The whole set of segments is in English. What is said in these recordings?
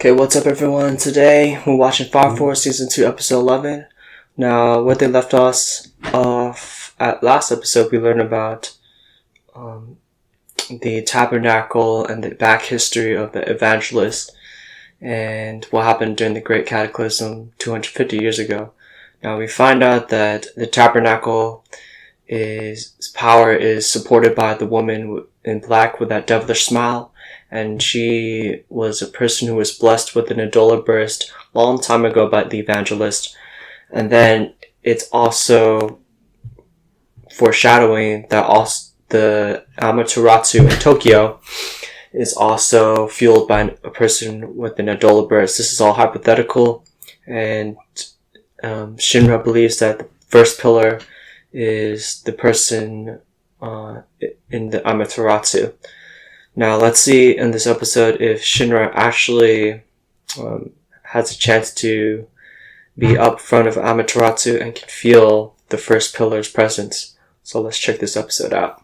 Okay, what's up everyone? Today we're watching Fire Force Season 2 Episode 11. Now, what they left us off at last episode, we learned about the tabernacle and the back history of the evangelist and what happened during the Great Cataclysm 250 years ago. Now, we find out that the tabernacle its power is supported by the woman in black with that devilish smile, and she was a person who was blessed with an Adola burst a long time ago by the evangelist. And then it's also foreshadowing that also the Amaterasu in Tokyo is also fueled by a person with an Adola burst. This is all hypothetical, and Shinra believes that the first pillar is the person in the Amaterasu. Now let's see in this episode if Shinra actually has a chance to be up front of Amaterasu and can feel the first pillar's presence. So let's check this episode out.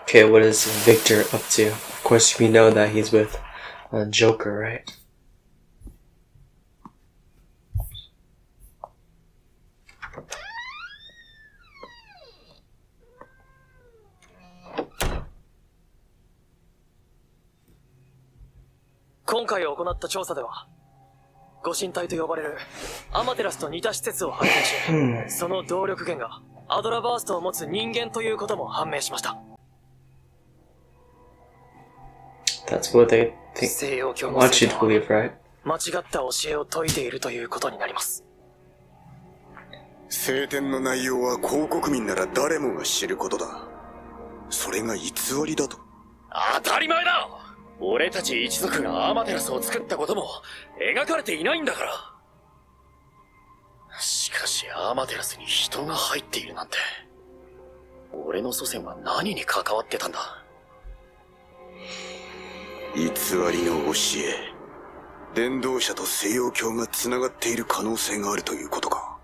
Okay, what is Victor up to? Of course, we know that he's with Joker, right? Today, 行った調査では、ご神体と呼ばれるアマテラスと似た施設を発見し、その動力源がアドラバーストを持つ人間ということも判明しました。That's what they want you to believe, right? 間違った教えを説いているということになります。聖典の内容は広国民なら誰もが知ることだ。それが偽りだと。当たり前だ。俺たち一族がアマテラスを作ったことも描かれていないんだから。しかしアマテラスに人が入っているなんて、俺の祖先は何に関わってたんだ。偽りの教え、伝道者と西洋教が繋がっている可能性があるということか。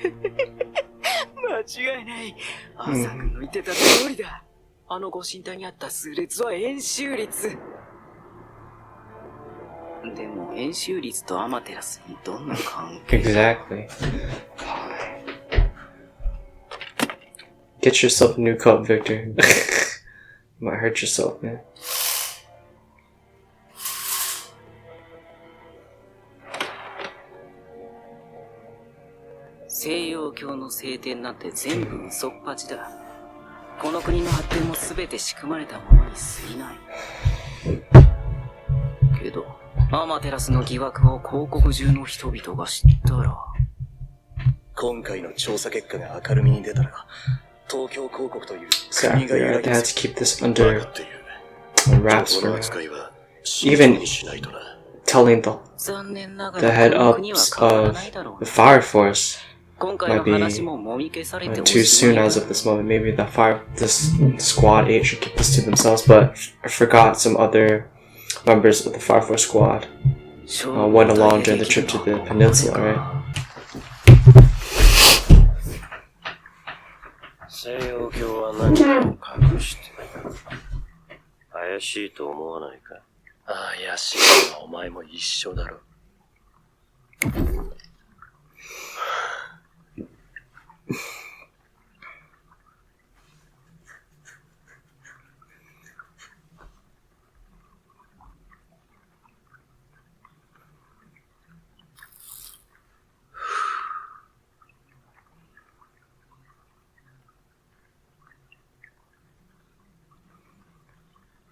間違いない。朝君の言ってた通りだ。あのご神体にあった数列は円周率。でも円周率とアマテラスにどんな関係？ Exactly. Get yourself a new cup, Victor. You might hurt yourself, man. 西洋教の聖典なんて全部嘘っぱちだ。この国の発展も全て仕組まれたものに過ぎない。けど、アマテラスの疑惑を広国中の人々が知ったら、今回の調査結果が明るみに出たら、東京広告という国が Exactly, 揺 right? ら They ぎ had つ to keep this バ under カっていう wraps この for 扱いは even にしないとな。 telling the 残念なが the ら head この国は ups 変わら of ないだろう the ね。 Fire Force 今回の話ももみ消されてお too しま soon い as だ。 of this moment. Maybe this squad 8 should keep this to themselves, but I forgot some other members of the Fire Force squad went along during the trip to the peninsula, right? 西洋教は何かを隠して怪しいと思わないか？怪しいのはお前も一緒だろ。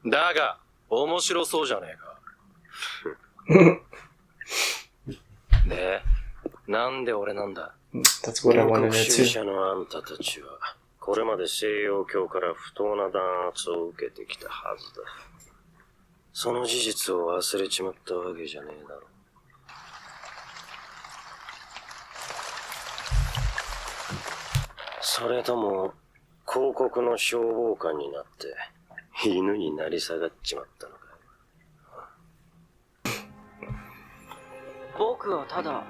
だが、面白そうじゃねえか。で、なんで俺なんだ？ That's what I wanted 国 to 衆 too. 者のあんたたちは、これまで西洋教から不当な弾圧を受けてきたはずだ。その事実を忘れちまったわけじゃねえだろ。それとも広告の消防官になって犬になり下がっちまったのか。僕僕はただ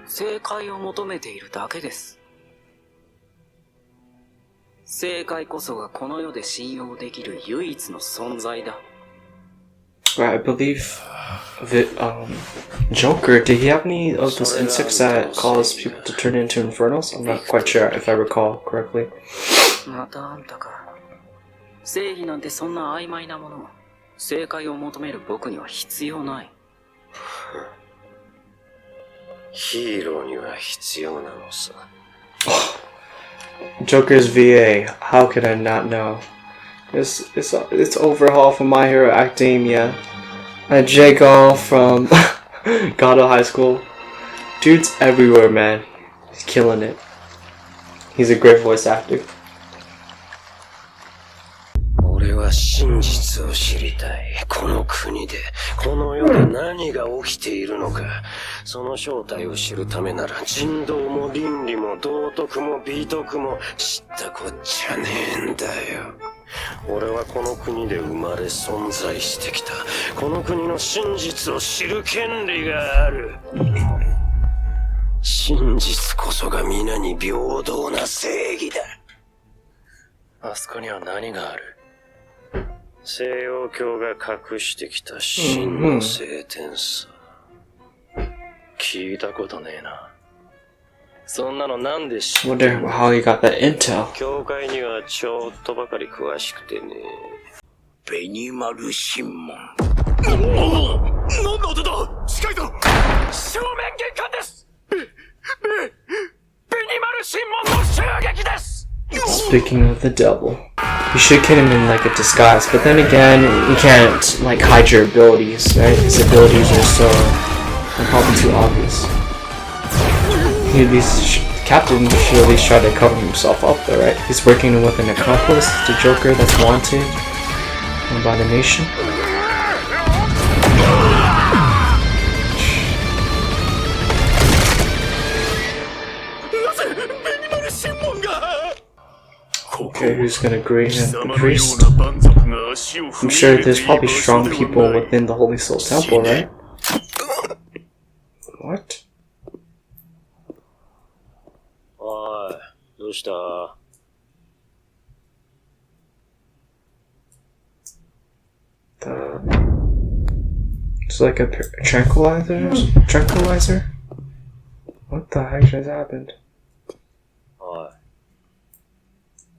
正解を求めているだけです。正解こそがこの世で信用できる唯一の存在だ。Right, I believe that Joker, did he have any of those insects that cause people to turn into infernals? I'm not quite sure if I recall correctly. またあんたか。正義なんてそんな曖昧なもの。正解を求める僕には必要ない。ヒーローには必要なのさ。Joker's VA, how could I not know? It's Overhaul from My Hero Academia, and Jago from Gado High School. Dude's everywhere, man. He's killing it. He's a great voice actor. 俺は真実を知りたい。この国で、この世で何が起きているのか。その正体を知るためなら人道も倫理も道徳も美徳も知ったこっちゃねえんだよ。俺はこの国で生まれ存在してきた。この国の真実を知る権利がある。真実こそが皆に平等な正義だ。あそこには何がある？西洋教が隠してきた真の聖典さ。聞いたことねえな。そんなのなんで知ってん Wonder の？ how he got that intel. 教会にはちょっとばかり詳しくてね。ベニマル審問。何の音だ？近いぞ！正面玄関です！ベニマル審問の襲撃です！ Speaking of the devil, you should get him in like a disguise, but then again, you can't like hide your abilities, right? His abilities are so probably too obvious. Captain should at least try to cover himself up though, right? He's working with an accomplice, the Joker that's wanted by the nation. Okay, who's gonna agree? The priest? I'm sure there's probably strong people within the Holy Soul Temple, right? What? おい、どうした？ It's like a tranquilizer? What the heck just happened? おい、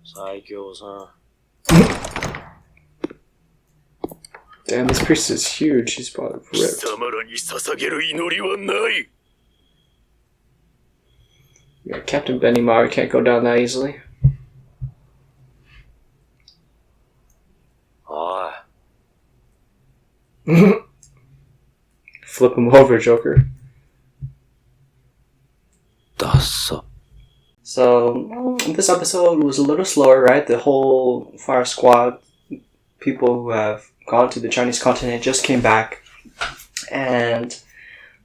最強さん。 Damn, this priest is huge. He's probably ripped. 貴様らに捧げる祈りはない。 Yeah, Captain Benimaru can't go down that easily. おい。 Flip him over, Joker. ダッサ。 So, this episode was a little slower, right? The whole Fire Squad people who have gone to the Chinese continent just came back. And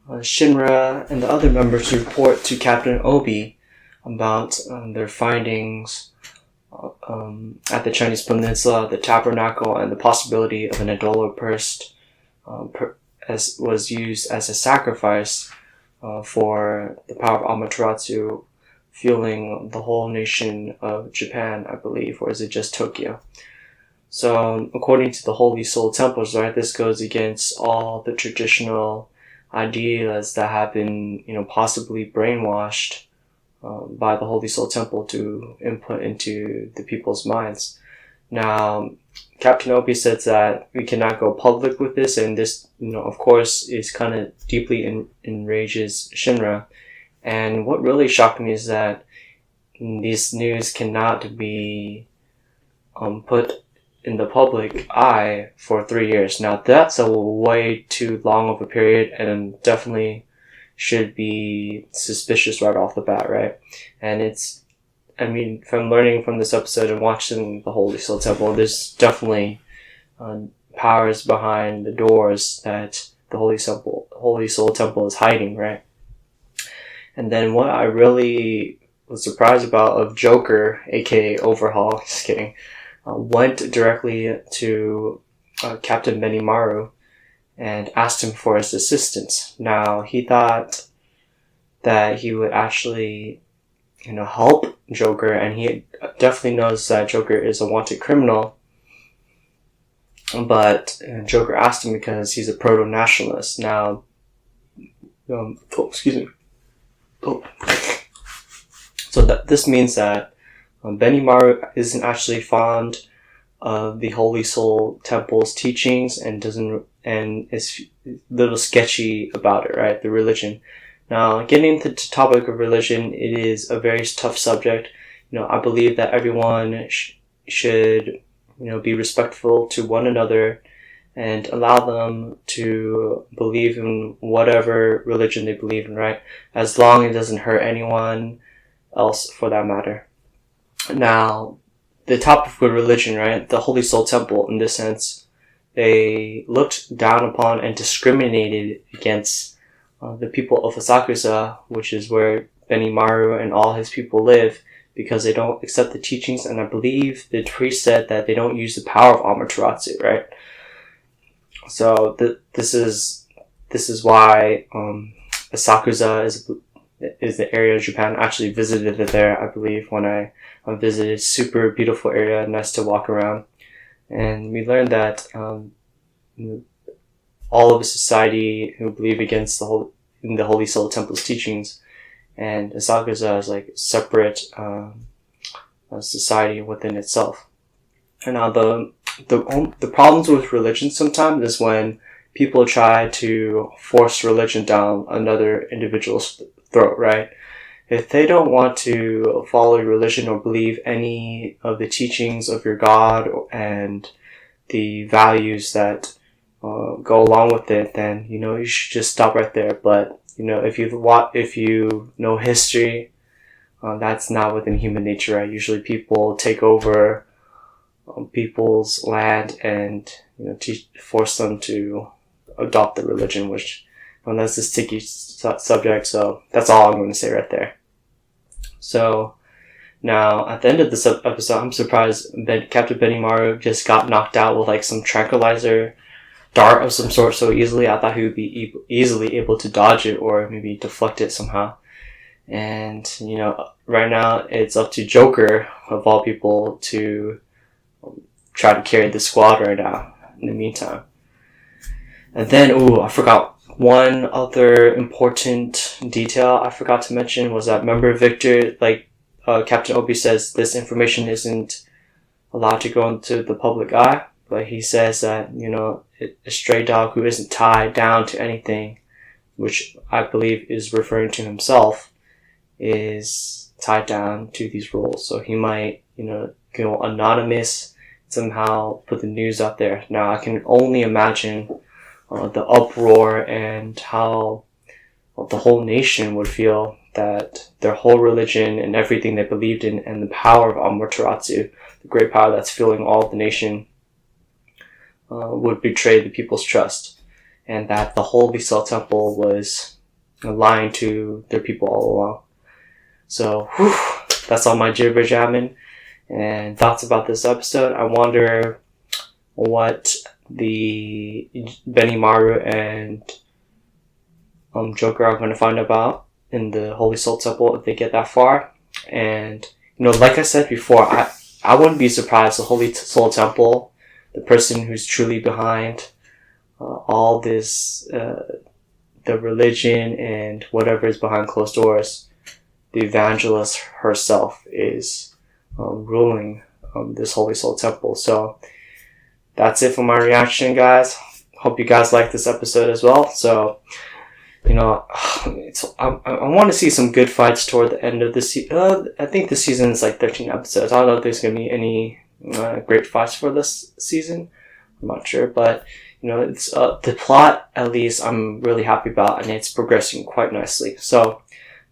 Shinra and the other members report to Captain Obi about their findings at the Chinese peninsula, the tabernacle, and the possibility of an Adola purse as was used as a sacrifice for the power of Amaterasu, fueling the whole nation of Japan, I believe, or is it just Tokyo? So, according to the Holy Soul Temples, right, this goes against all the traditional ideas that have been, possibly brainwashed by the Holy Soul Temple to input into the people's minds. Now, Captain Obi says that we cannot go public with this, and this, of course, is kind of deeply enrages Shinra. And what really shocked me is that this news cannot be put in the public eye for 3 years. Now, that's a way too long of a period, and definitely should be suspicious right off the bat, right? And from learning from this episode and watching the Holy Soul Temple, there's definitely powers behind the doors that the Holy Soul Temple is hiding, right? And then what I really was surprised about of Joker, aka Overhaul, just kidding, went directly to Captain Benimaru and asked him for his assistance. Now, he thought that he would actually, help Joker, and he definitely knows that Joker is a wanted criminal. But Joker asked him because he's a proto-nationalist. Now, excuse me. So this means that Benimaru isn't actually fond of the Holy Soul Temple's teachings and is a little sketchy about it, right? The religion. Now, getting into the topic of religion, it is a very tough subject. I believe that everyone should, be respectful to one another and allow them to believe in whatever religion they believe in, right? As long as it doesn't hurt anyone else for that matter. Now, the topic of religion, right? The Holy Soul Temple, in this sense, they looked down upon and discriminated against the people of Asakusa, which is where Benimaru and all his people live, because they don't accept the teachings, and I believe the priest said that they don't use the power of Amaterasu, right? So this is why Asakusa is the area of Japan. I actually visited it there, I believe, when I visited. Super beautiful area, nice to walk around, and we learned that all of the society who believe against in the Holy Soul Temple's teachings, and Asakusa is like a separate society within itself. And now the problems with religion sometimes is when people try to force religion down another individual's throat, right? If they don't want to follow your religion or believe any of the teachings of your God and the values that go along with it, then you should just stop right there. But if you know history, that's not within human nature, right? Usually people take over people's land and force them to adopt the religion, which that's a sticky subject. So that's all I'm going to say right there. So now at the end of this episode, I'm surprised that Captain Benimaru just got knocked out with like some tranquilizer dart of some sort so easily. I thought he would be easily able to dodge it or maybe deflect it somehow. And right now it's up to Joker of all people to try to carry the squad right now in the meantime. And then I forgot one other important detail I forgot to mention was that, remember Victor, Captain Obi says this information isn't allowed to go into the public eye, but he says that a stray dog who isn't tied down to anything, which I believe is referring to himself, is tied down to these rules. So he might go anonymous, somehow put the news out there. Now I can only imagine the uproar and how the whole nation would feel that their whole religion and everything they believed in and the power of Amaterasu, the great power that's filling all of the nation, would betray the people's trust, and that the Holy Soul Temple was lying to their people all along. So, that's all my jibber jamming and thoughts about this episode. I wonder what the Benimaru and Joker are going to find about in the Holy Soul Temple if they get that far. And like I said before, I wouldn't be surprised the Holy Soul Temple, the person who's truly behind all this, the religion and whatever is behind closed doors, the evangelist herself is ruling this Holy Soul Temple. So that's it for my reaction, guys. Hope you guys like this episode as well. So, I want to see some good fights toward the end of the season. I think this season is like 13 episodes. I don't know if there's going to be any great fights for this season. I'm not sure, but it's the plot, at least, I'm really happy about, and it's progressing quite nicely. So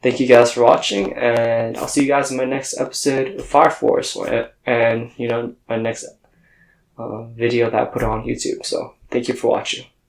thank you guys for watching, and I'll see you guys in my next episode of Fire Force, and my next video that I put on YouTube. So thank you for watching.